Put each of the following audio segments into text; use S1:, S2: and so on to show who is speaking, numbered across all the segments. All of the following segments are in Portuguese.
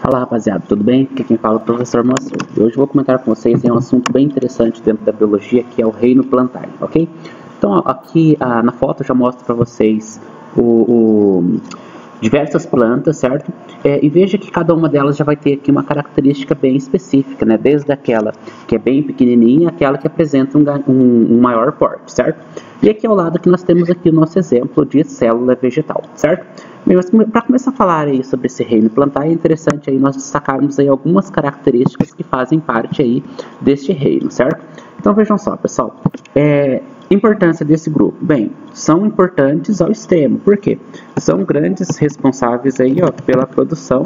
S1: Fala rapaziada, tudo bem? Aqui quem fala é o professor Moacir. E hoje eu vou comentar com vocês um assunto bem interessante dentro da biologia, que é o reino plantário, ok? Então aqui na foto eu já mostro para vocês diversas plantas, certo? E veja que cada uma delas já vai ter aqui uma característica bem específica, né? Desde aquela que é bem pequenininha, aquela que apresenta um maior porte, certo? E aqui ao lado que nós temos aqui o nosso exemplo de célula vegetal, certo? Para começar a falar aí sobre esse reino plantar, é interessante aí nós destacarmos aí algumas características que fazem parte aí deste reino, certo? Então vejam só, pessoal, importância desse grupo. Bem, são importantes ao extremo. Por quê? São grandes responsáveis aí, ó, pela produção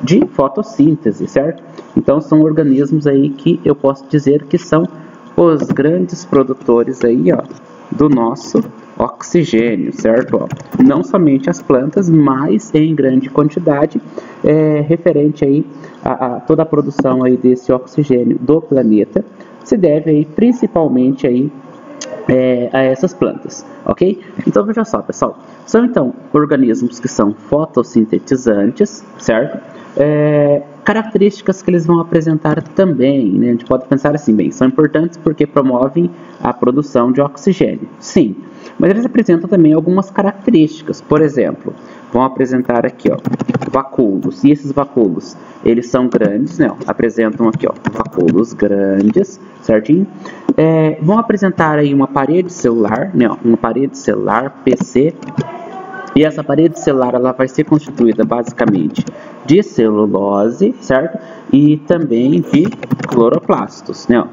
S1: de fotossíntese, certo? Então são organismos aí que eu posso dizer que são os grandes produtores aí, ó, do nosso oxigênio, certo? Ó, não somente as plantas, mas em grande quantidade, referente aí a toda a produção aí desse oxigênio do planeta, se deve aí principalmente aí a essas plantas, ok? Então veja só, pessoal, são então organismos que são fotossintetizantes, certo? Características que eles vão apresentar também, né? A gente pode pensar assim, bem, são importantes porque promovem a produção de oxigênio, sim, mas eles apresentam também algumas características. Por exemplo, vão apresentar aqui, ó, vacúolos, e esses vacúolos, eles são grandes, né? Apresentam aqui, ó, vacúolos grandes, certinho? Vão apresentar aí uma parede celular, né? Uma parede celular, PC, e essa parede celular ela vai ser constituída basicamente de celulose, certo? E também de cloroplastos, né?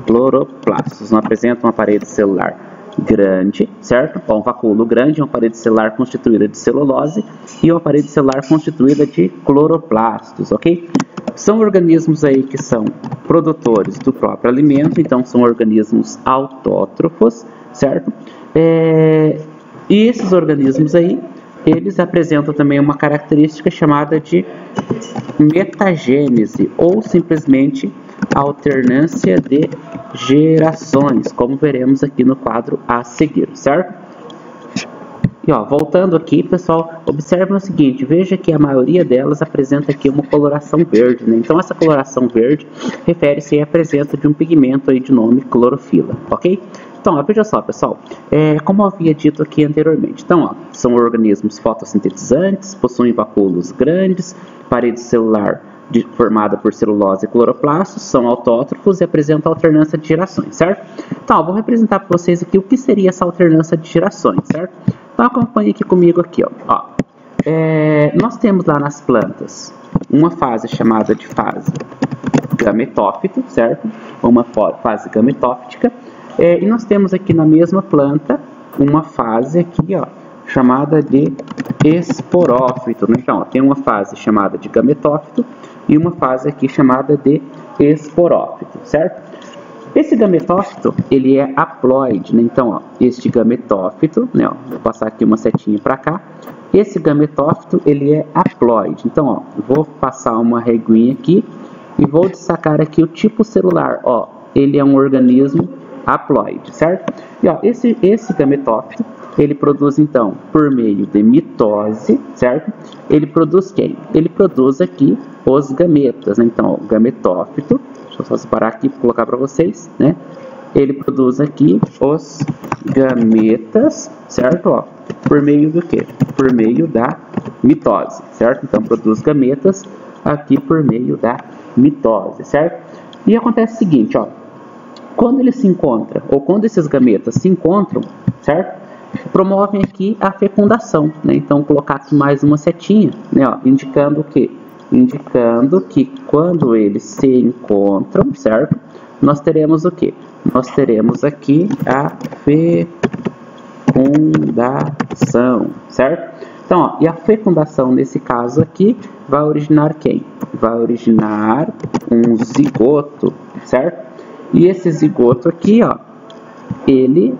S1: Cloroplastos não apresentam uma parede celular grande, certo? Um vacúolo grande, uma parede celular constituída de celulose e uma parede celular constituída de cloroplastos, ok? São organismos aí que são produtores do próprio alimento, então são organismos autótrofos, certo? E esses organismos aí, eles apresentam também uma característica chamada de metagênese, ou simplesmente alternância de gerações, como veremos aqui no quadro a seguir, certo? E ó, voltando aqui, pessoal, observe o seguinte, veja que a maioria delas apresenta aqui uma coloração verde, né? Então essa coloração verde refere-se à presença de um pigmento aí de nome clorofila, ok? Então, ó, veja só, pessoal, como eu havia dito aqui anteriormente, então, ó, são organismos fotossintetizantes, possuem vacúolos grandes, parede celular formada por celulose e cloroplastos, são autótrofos e apresentam alternância de gerações, certo? Então, ó, vou representar para vocês aqui o que seria essa alternância de gerações, certo? Então, acompanhe aqui comigo aqui, ó. Nós temos lá nas plantas uma fase chamada de fase gametófito, certo? Uma fase gametófitica. E nós temos aqui na mesma planta uma fase aqui, ó, chamada de esporófito, né? Então, ó, tem uma fase chamada de gametófito e uma fase aqui chamada de esporófito, certo? Esse gametófito, ele é haploide, né? Então, ó, este gametófito, né, ó, vou passar aqui uma setinha para cá. Esse gametófito, ele é haploide. Então, ó, vou passar uma reguinha aqui e vou destacar aqui o tipo celular, ó, ele é um organismo haploide, certo? E ó, esse gametófito, ele produz então por meio de mitose, certo? Ele produz quem? Ele produz aqui os gametas, né? Então, o gametófito, deixa eu só separar aqui para colocar para vocês, né? Ele produz aqui os gametas, certo? Ó, por meio do quê? Por meio da mitose, certo? Então, produz gametas aqui por meio da mitose, certo? E acontece o seguinte, ó, quando ele se encontra, ou quando esses gametas se encontram, certo? Promovem aqui a fecundação, né? Então, colocar aqui mais uma setinha, né? Ó, indicando o quê? Indicando que quando eles se encontram, certo? Nós teremos o quê? Nós teremos aqui a fecundação, certo? Então, ó, e a fecundação nesse caso aqui vai originar quem? Vai originar um zigoto, certo? E esse zigoto aqui, ó, ele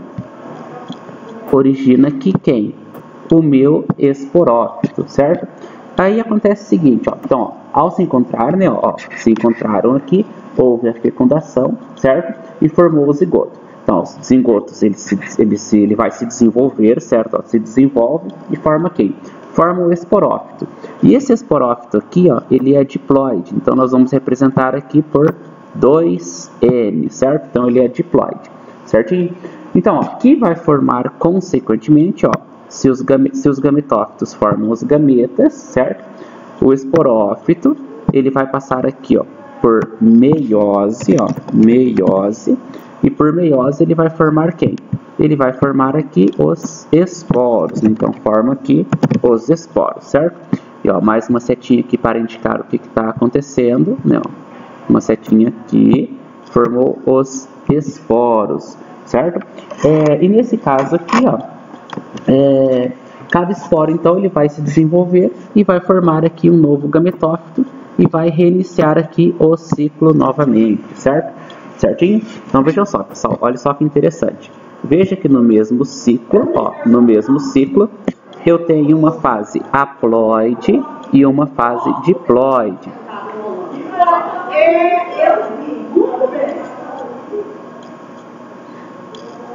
S1: origina aqui quem? O meu esporófito, certo? Aí acontece o seguinte, ó, então, ó, ao se encontrar, né, ó, se encontraram aqui, houve a fecundação, certo? E formou o zigoto. Então, os zigotos, ele vai se desenvolver, certo? Ó, se desenvolve e forma quem? forma o esporófito. E esse esporófito aqui, ó, ele é diploide, então nós vamos representar aqui por 2N, certo? Então ele é diploide, certinho? Então, ó, aqui vai formar consequentemente, ó, se os gametófitos formam os gametas, certo? O esporófito, ele vai passar aqui, ó, por meiose, ó, meiose, e por meiose ele vai formar quem? Ele vai formar aqui os esporos, então forma aqui os esporos, certo? E ó, mais uma setinha aqui para indicar o que está acontecendo, né? Uma setinha aqui, formou os esporos, certo? E nesse caso aqui, ó, cada esporo, então, ele vai se desenvolver e vai formar aqui um novo gametófito e vai reiniciar aqui o ciclo novamente, certo? Certinho? Então, vejam só, pessoal, olha só que interessante. Veja que no mesmo ciclo, ó, no mesmo ciclo, eu tenho uma fase haploide e uma fase diploide.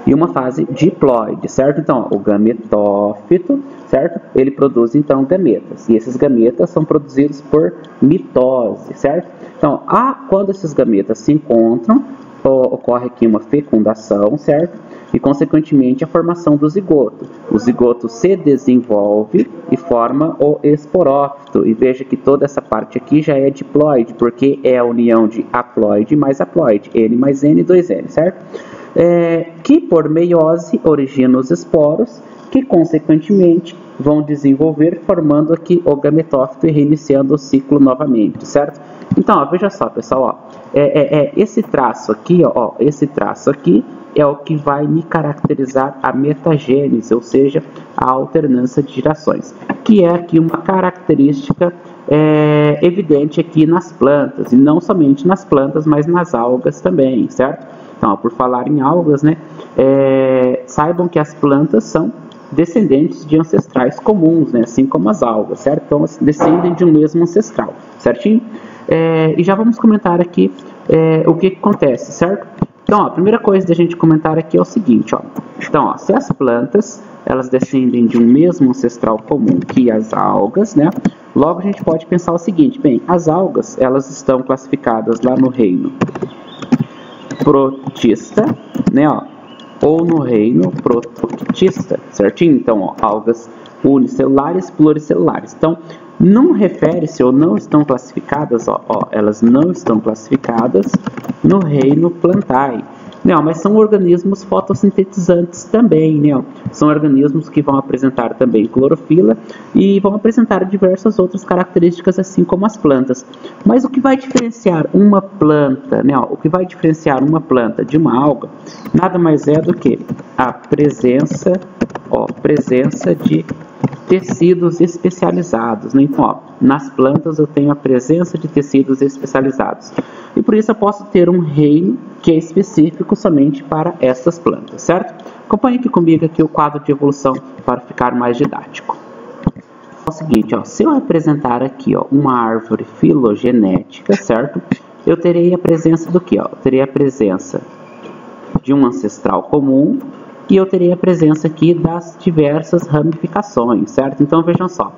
S1: E uma fase diploide, certo? Então, ó, o gametófito, certo? Ele produz, então, gametas. E esses gametas são produzidos por mitose, certo? Então, quando esses gametas se encontram, ocorre aqui uma fecundação, certo? E, consequentemente, a formação do zigoto. O zigoto se desenvolve e forma o esporófito. E veja que toda essa parte aqui já é diploide, porque é a união de haploide mais haploide. N mais N, 2N, certo? Que por meiose origina os esporos, que consequentemente vão desenvolver, formando aqui o gametófito e reiniciando o ciclo novamente, certo? Então, ó, veja só, pessoal, ó, esse traço aqui, ó, esse traço aqui é o que vai me caracterizar a metagênese, ou seja, a alternância de gerações, que é aqui uma característica evidente aqui nas plantas, e não somente nas plantas, mas nas algas também, certo? Então, ó, por falar em algas, né, saibam que as plantas são descendentes de ancestrais comuns, né, assim como as algas, certo? Então, descendem de um mesmo ancestral, certinho? E já vamos comentar aqui o que acontece, certo? Então, ó, a primeira coisa da gente comentar aqui é o seguinte, ó. Então, ó, se as plantas, elas descendem de um mesmo ancestral comum que as algas, né? Logo a gente pode pensar o seguinte, bem, as algas, elas estão classificadas lá no reino protista, né, ó, ou no reino protoctista, certinho? Então, ó, algas unicelulares, pluricelulares. Então, não refere-se ou não estão classificadas, ó, elas não estão classificadas no reino plantae. Não, mas são organismos fotossintetizantes também, né? São organismos que vão apresentar também clorofila e vão apresentar diversas outras características, assim como as plantas. Mas o que vai diferenciar uma planta, né? O que vai diferenciar uma planta de uma alga, nada mais é do que a presença de tecidos especializados, né? Então, ó, nas plantas eu tenho a presença de tecidos especializados. E por isso eu posso ter um reino que é específico somente para essas plantas, certo? Acompanhe aqui comigo aqui o quadro de evolução para ficar mais didático. É o seguinte, ó, se eu representar aqui, ó, uma árvore filogenética, certo? Eu terei a presença do que? Eu terei a presença de um ancestral comum e eu terei a presença aqui das diversas ramificações, certo? Então vejam só,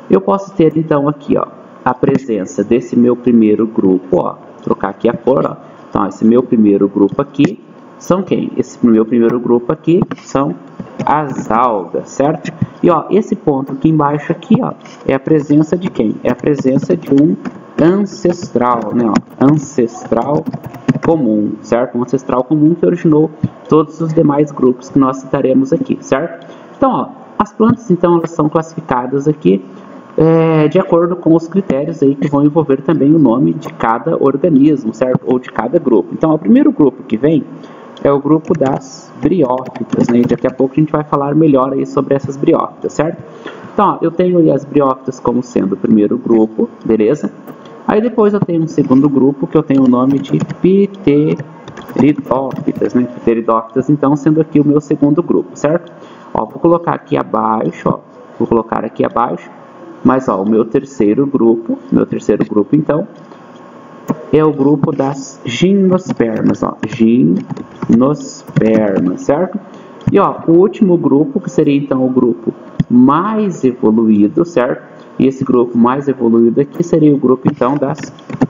S1: eu posso ter então aqui, ó, a presença desse meu primeiro grupo, ó, trocar aqui a cor, ó. Então, esse meu primeiro grupo aqui são quem? Esse meu primeiro grupo aqui são as algas, certo? E ó, esse ponto aqui embaixo aqui, ó, é a presença de quem? É a presença de um ancestral, né? Ó, ancestral comum, certo? Um ancestral comum que originou todos os demais grupos que nós citaremos aqui, certo? Então, ó, as plantas, então, elas são classificadas aqui de acordo com os critérios aí que vão envolver também o nome de cada organismo, certo? Ou de cada grupo. Então, o primeiro grupo que vem é o grupo das briófitas, né? E daqui a pouco a gente vai falar melhor aí sobre essas briófitas, certo? Então, ó, eu tenho aí as briófitas como sendo o primeiro grupo, beleza? Aí depois eu tenho um segundo grupo que eu tenho o nome de pteridófitas, né? Pteridófitas, então, sendo aqui o meu segundo grupo, certo? Ó, vou colocar aqui abaixo, ó, vou colocar aqui abaixo. Mas, ó, o meu terceiro grupo, então, é o grupo das gimnospermas, ó, gimnospermas, certo? E ó, o último grupo, que seria então o grupo mais evoluído, certo? E esse grupo mais evoluído aqui seria o grupo então das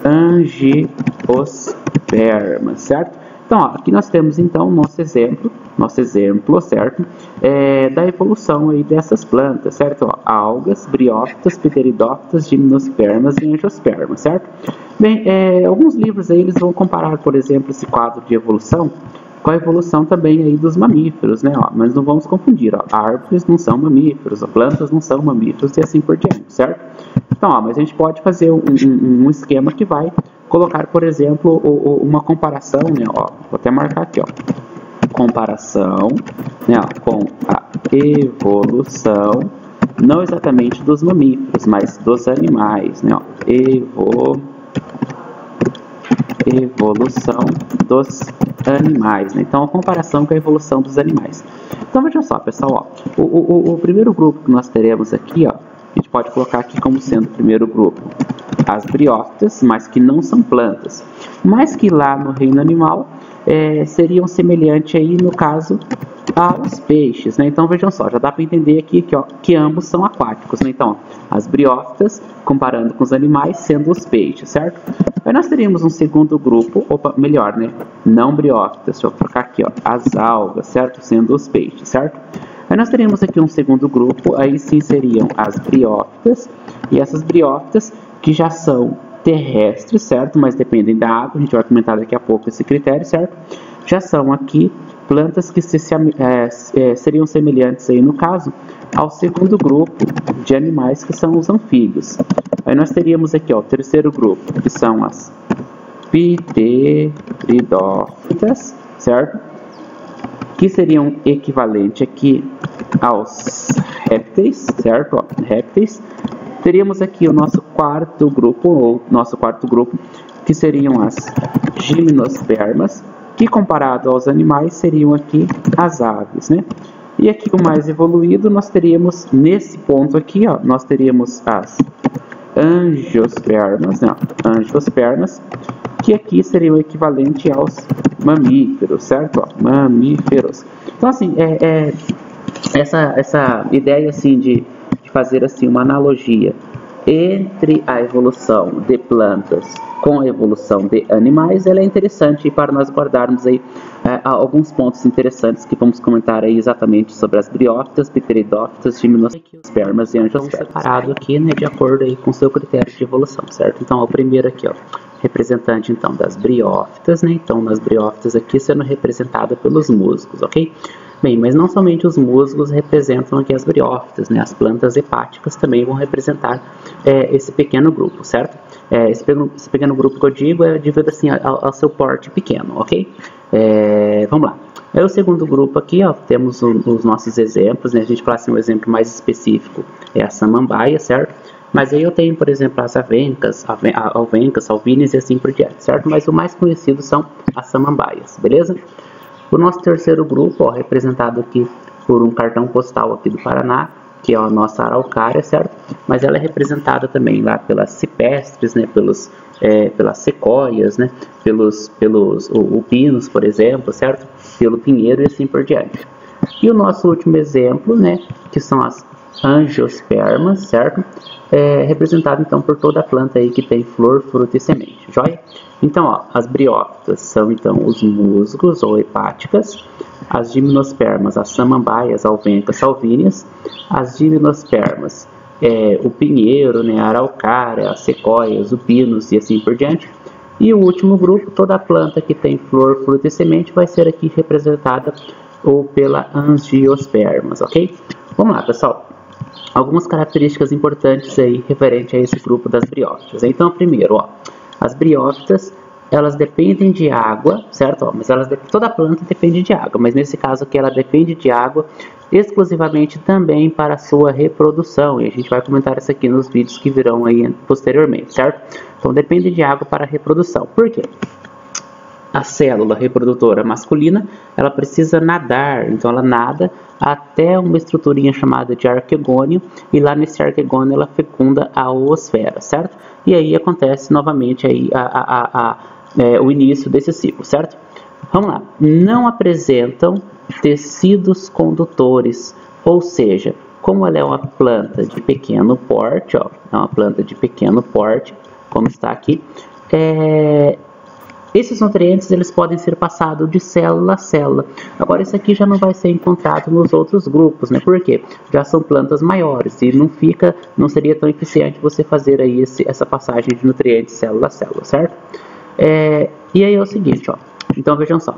S1: angiospermas, certo? Então, ó, aqui nós temos então nosso exemplo, certo? Da evolução aí dessas plantas, certo? Ó, algas, briófitas, pteridófitas, gimnospermas e angiospermas, certo? Bem, alguns livros aí eles vão comparar, por exemplo, esse quadro de evolução com a evolução também aí dos mamíferos, né? Ó, mas não vamos confundir, ó, árvores não são mamíferos, plantas não são mamíferos e assim por diante, certo? Então, ó, mas a gente pode fazer um esquema que vai colocar, por exemplo, uma comparação, né? Ó, vou até marcar aqui, ó, comparação, né, ó, com a evolução, não exatamente dos mamíferos, mas dos animais, né? Ó, evolução dos animais, né? Então a comparação com a evolução dos animais. Então veja só, pessoal, ó, o primeiro grupo que nós teremos aqui, ó, a gente pode colocar aqui como sendo o primeiro grupo as briófitas, mas que não são plantas, mas que lá no reino animal seriam semelhantes aí no caso aos peixes, né? Então vejam só, já dá para entender aqui que ambos são aquáticos, né? Então as briófitas comparando com os animais sendo os peixes, certo? Aí nós teríamos um segundo grupo, melhor, né? Não briófitas, deixa eu colocar aqui, ó, as algas, certo? Sendo os peixes, certo? Aí nós teríamos aqui um segundo grupo, aí sim seriam as briófitas, e essas briófitas que já são terrestres, certo? Mas dependem da água, a gente vai comentar daqui a pouco esse critério, certo? Já são aqui plantas que seriam semelhantes aí no caso ao segundo grupo de animais que são os anfíbios. Aí nós teríamos aqui, ó, o terceiro grupo, que são as pteridófitas, certo? Que seriam equivalente aqui aos répteis, certo? Ó, répteis. Teríamos aqui o nosso quarto grupo, que seriam as gimnospermas, que comparado aos animais seriam aqui as aves, né? E aqui o mais evoluído nós teríamos, nesse ponto aqui, ó, nós teríamos as angiospermas, né? Angiospermas, que aqui seriam equivalente aos mamíferos, certo? Ó, mamíferos. Então assim, essa ideia assim de fazer assim uma analogia entre a evolução de plantas com a evolução de animais, ela é interessante para nós guardarmos aí alguns pontos interessantes que vamos comentar aí exatamente sobre as briófitas, pteridófitas, gimnospermas e angiospermas. Separado aqui, né, de acordo aí com o seu critério de evolução, certo? Então, o primeiro aqui, ó, representante então das briófitas, né? Então, nas briófitas aqui sendo representada pelos musgos, ok? Bem, mas não somente os musgos representam aqui as briófitas, né? As plantas hepáticas também vão representar esse pequeno grupo, certo? Esse pequeno grupo que eu digo é devido assim ao seu porte pequeno, ok? Vamos lá. Aí o segundo grupo aqui, ó, temos os nossos exemplos, né? A gente fala assim, um exemplo mais específico é a samambaia, certo? Mas aí eu tenho, por exemplo, as alvencas, salvíneas e assim por diante, certo? Mas o mais conhecido são as samambaias, beleza? O nosso terceiro grupo, ó, representado aqui por um cartão postal aqui do Paraná, que é a nossa araucária, certo? Mas ela é representada também lá pelas cipestres, né? Pelas sequoias, né? Pelos pinos, por exemplo, certo? Pelo pinheiro e assim por diante. E o nosso último exemplo, né? Que são as angiospermas, certo? Representado então por toda a planta aí que tem flor, fruto e semente, joia? Então, ó, as briófitas são então os musgos ou hepáticas, as gimnospermas, as samambaias, alvencas, salvíneas, as gimnospermas, o pinheiro, né, a araucária, as sequoias, o pinus e assim por diante. E o último grupo, toda a planta que tem flor, fruto e semente vai ser aqui representada ou pela angiospermas, ok? Vamos lá, pessoal. Algumas características importantes aí referente a esse grupo das briófitas. Então, primeiro, ó, as briófitas, elas dependem de água, certo? Ó, mas toda a planta depende de água, mas nesse caso aqui ela depende de água exclusivamente também para a sua reprodução. E a gente vai comentar isso aqui nos vídeos que virão aí posteriormente, certo? Então, depende de água para a reprodução. Por quê? A célula reprodutora masculina, ela precisa nadar, então ela nada até uma estruturinha chamada de arquegônio, e lá nesse arquegônio ela fecunda a oosfera, certo? E aí acontece novamente aí o início desse ciclo, certo? Vamos lá, não apresentam tecidos condutores, ou seja, como ela é uma planta de pequeno porte, ó, é uma planta de pequeno porte, como está aqui, esses nutrientes eles podem ser passados de célula a célula. Agora, isso aqui já não vai ser encontrado nos outros grupos, né? Por quê? Já são plantas maiores e não seria tão eficiente você fazer aí essa passagem de nutrientes célula a célula, certo? E aí é o seguinte, ó. Então vejam só,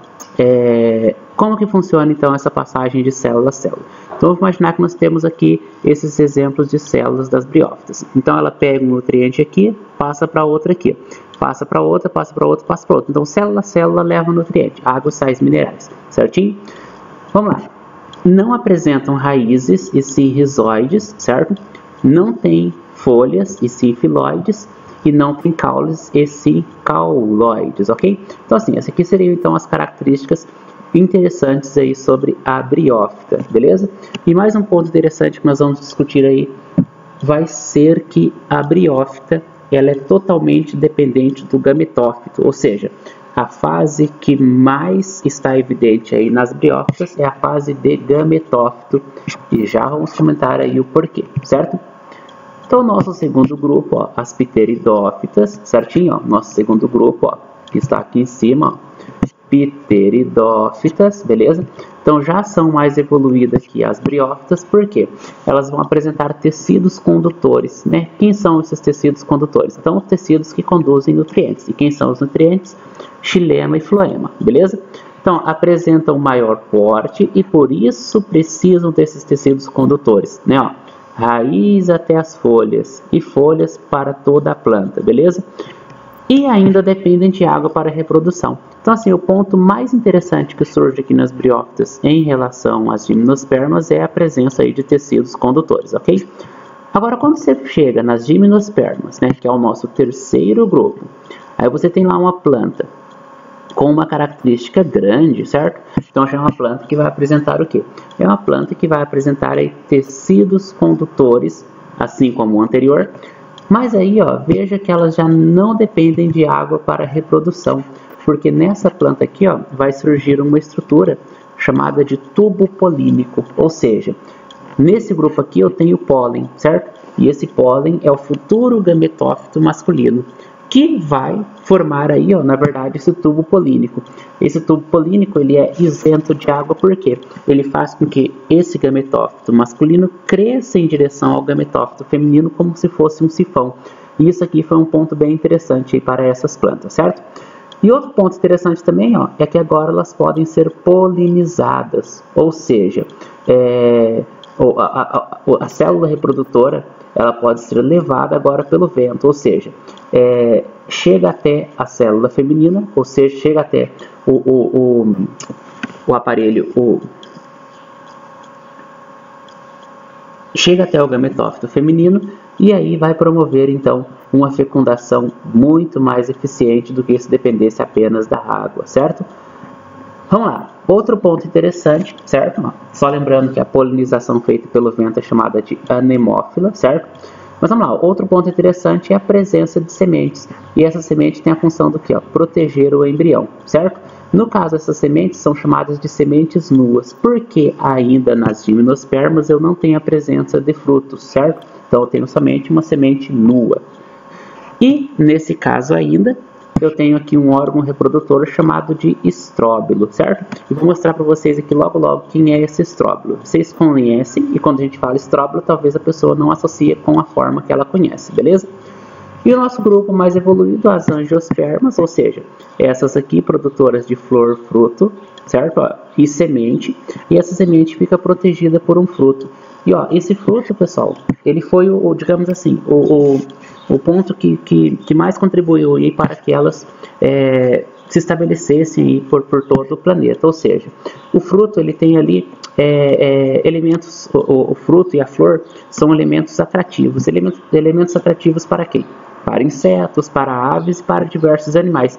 S1: como que funciona então essa passagem de célula a célula? Então vamos imaginar que nós temos aqui esses exemplos de células das briófitas. Então ela pega um nutriente aqui, passa para outra aqui, passa para outra, passa para outra, passa para outra. Então célula a célula leva o nutriente, água, sais minerais, certinho? Vamos lá, não apresentam raízes e sim rizóides, certo? Não tem folhas e sim filóides, e não tem caules e sim cauloides, ok? Então assim, essas aqui seriam então as características interessantes aí sobre a briófita, beleza? E mais um ponto interessante que nós vamos discutir aí vai ser que a briófita ela é totalmente dependente do gametófito, ou seja, a fase que mais está evidente aí nas briófitas é a fase de gametófito, e já vamos comentar aí o porquê, certo? Então, nosso segundo grupo, ó, as pteridófitas, certinho? Ó, nosso segundo grupo, ó, que está aqui em cima, ó, pteridófitas, beleza? Então, já são mais evoluídas que as briófitas, por quê? Elas vão apresentar tecidos condutores, né? Quem são esses tecidos condutores? Então, os tecidos que conduzem nutrientes. E quem são os nutrientes? Xilema e floema, beleza? Então, apresentam maior porte e, por isso, precisam desses tecidos condutores, né? Ó, raiz até as folhas e folhas para toda a planta, beleza? E ainda dependem de água para a reprodução. Então, assim, o ponto mais interessante que surge aqui nas briófitas em relação às gimnospermas é a presença aí de tecidos condutores, ok? Agora, quando você chega nas gimnospermas, né, que é o nosso terceiro grupo, aí você tem lá uma planta com uma característica grande, certo? Então já é uma planta que vai apresentar o quê? É uma planta que vai apresentar aí tecidos condutores, assim como o anterior, mas aí, ó, veja que elas já não dependem de água para a reprodução, porque nessa planta aqui, ó, vai surgir uma estrutura chamada de tubo polínico, ou seja, nesse grupo aqui eu tenho pólen, certo? E esse pólen é o futuro gametófito masculino, que vai formar aí, ó, na verdade, esse tubo polínico. Esse tubo polínico ele é isento de água porque ele faz com que esse gametófito masculino cresça em direção ao gametófito feminino como se fosse um sifão. E isso aqui foi um ponto bem interessante aí para essas plantas, certo? E outro ponto interessante também, ó, é que agora elas podem ser polinizadas, ou seja, a célula reprodutora ela pode ser levada agora pelo vento, ou seja, chega até a célula feminina, ou seja, chega até o aparelho, chega até o gametófito feminino e aí vai promover então uma fecundação muito mais eficiente do que se dependesse apenas da água, certo? Vamos lá, outro ponto interessante, certo? Só lembrando que a polinização feita pelo vento é chamada de anemófila, certo? Mas vamos lá, outro ponto interessante é a presença de sementes. E essa semente tem a função do quê? Proteger o embrião, certo? No caso, essas sementes são chamadas de sementes nuas, porque ainda nas gimnospermas eu não tenho a presença de frutos, certo? Então eu tenho somente uma semente nua. E nesse caso ainda, eu tenho aqui um órgão reprodutor chamado de estróbilo, certo? E vou mostrar para vocês aqui logo logo quem é esse estróbilo. Vocês conhecem, e quando a gente fala estróbilo, talvez a pessoa não associe com a forma que ela conhece, beleza? E o nosso grupo mais evoluído, as angiospermas, ou seja, essas aqui produtoras de flor, fruto, certo? Ó, e semente, e essa semente fica protegida por um fruto. E ó, esse fruto, pessoal, ele foi digamos assim, o ponto que mais contribuiu aí para que elas se estabelecessem aí por todo o planeta. Ou seja, o fruto ele tem ali elementos, o fruto e a flor são elementos atrativos. Elementos atrativos para quem? Para insetos, para aves e para diversos animais.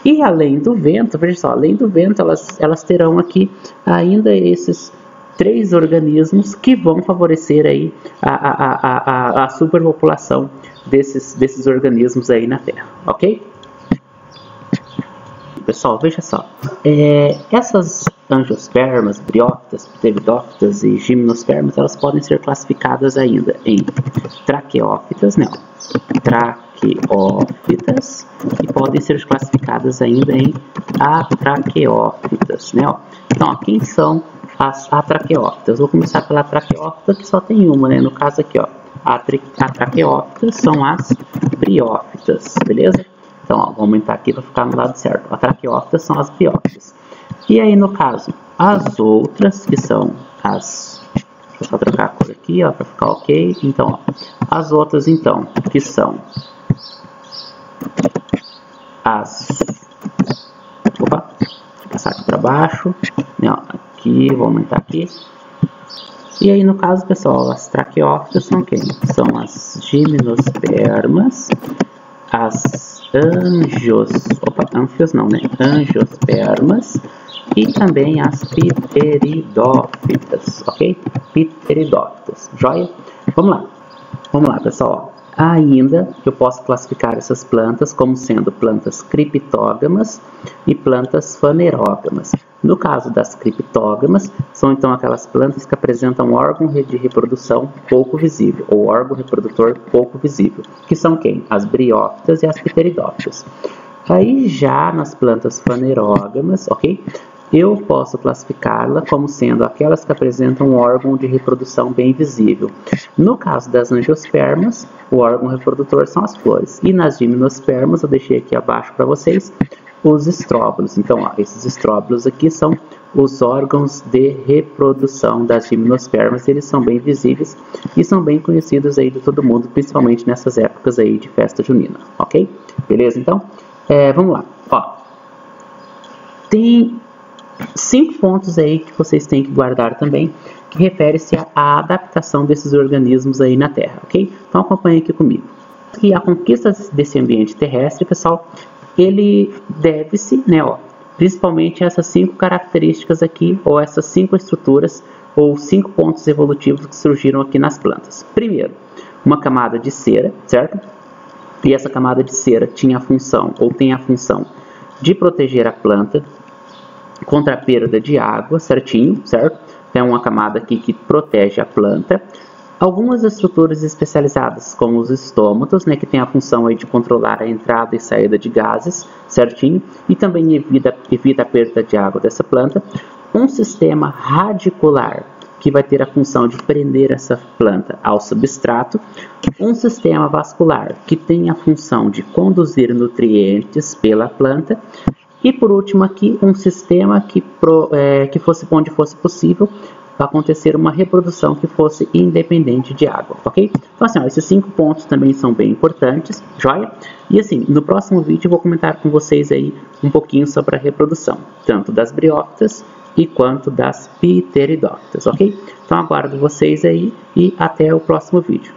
S1: E além do vento, veja só, além do vento elas terão aqui ainda esses 3 organismos que vão favorecer aí a superpopulação desses organismos aí na Terra, ok? pessoal, veja só. Essas angiospermas, briófitas, pteridófitas e gimnospermas, elas podem ser classificadas ainda em traqueófitas, né? Traqueófitas, e podem ser classificadas ainda em atraqueófitas, né? Então, quem são as atraqueófitas? Vou começar pela traqueófita, que só tem uma, né? No caso aqui, ó, atraqueófitas são as briófitas, beleza? Então, ó, vou aumentar aqui para ficar no lado certo. Atraqueófitas são as briófitas. E aí, no caso, as outras, que são as... Deixa eu só trocar a cor aqui, ó, para ficar ok. Então, ó, as outras, então, que são as... Opa, vou passar aqui para baixo. Ó, aqui, vou aumentar aqui. E aí, no caso, pessoal, as traqueófitas são quem? São as gimnospermas, as angiospermas e também as pteridófitas, ok? Pteridófitas, joia? Vamos lá, pessoal. Ainda eu posso classificar essas plantas como sendo plantas criptógamas e plantas fanerógamas. No caso das criptógamas, são então aquelas plantas que apresentam órgão de reprodução pouco visível, ou órgão reprodutor pouco visível, que são quem? As briófitas e as pteridófitas. Aí já nas plantas fanerógamas, ok? Eu posso classificá-la como sendo aquelas que apresentam um órgão de reprodução bem visível. No caso das angiospermas, o órgão reprodutor são as flores. E nas gimnospermas, eu deixei aqui abaixo para vocês, os estróbilos. Então, ó, esses estróbilos aqui são os órgãos de reprodução das gimnospermas. Eles são bem visíveis e são bem conhecidos aí de todo mundo, principalmente nessas épocas aí de festa junina, ok? Beleza, então? Vamos lá. Ó, tem 5 pontos aí que vocês têm que guardar também, que refere-se à adaptação desses organismos aí na Terra, ok? Então acompanhe aqui comigo. E a conquista desse ambiente terrestre, pessoal, ele deve-se, né, ó, principalmente a essas 5 características aqui, ou essas 5 estruturas, ou 5 pontos evolutivos que surgiram aqui nas plantas. Primeiro, uma camada de cera, certo? E essa camada de cera tinha a função, ou tem a função, de proteger a planta contra a perda de água, certinho, certo? É uma camada aqui que protege a planta. Algumas estruturas especializadas, como os estômatos, né, que tem a função aí de controlar a entrada e saída de gases, certinho, e também evita a perda de água dessa planta. Um sistema radicular, que vai ter a função de prender essa planta ao substrato. Um sistema vascular, que tem a função de conduzir nutrientes pela planta. E por último aqui, um sistema que fosse onde fosse possível acontecer uma reprodução que fosse independente de água, ok? Então assim, ó, esses 5 pontos também são bem importantes, joia? E assim, no próximo vídeo eu vou comentar com vocês aí um pouquinho sobre a reprodução, tanto das briófitas e quanto das pteridófitas, ok? Então aguardo vocês aí e até o próximo vídeo.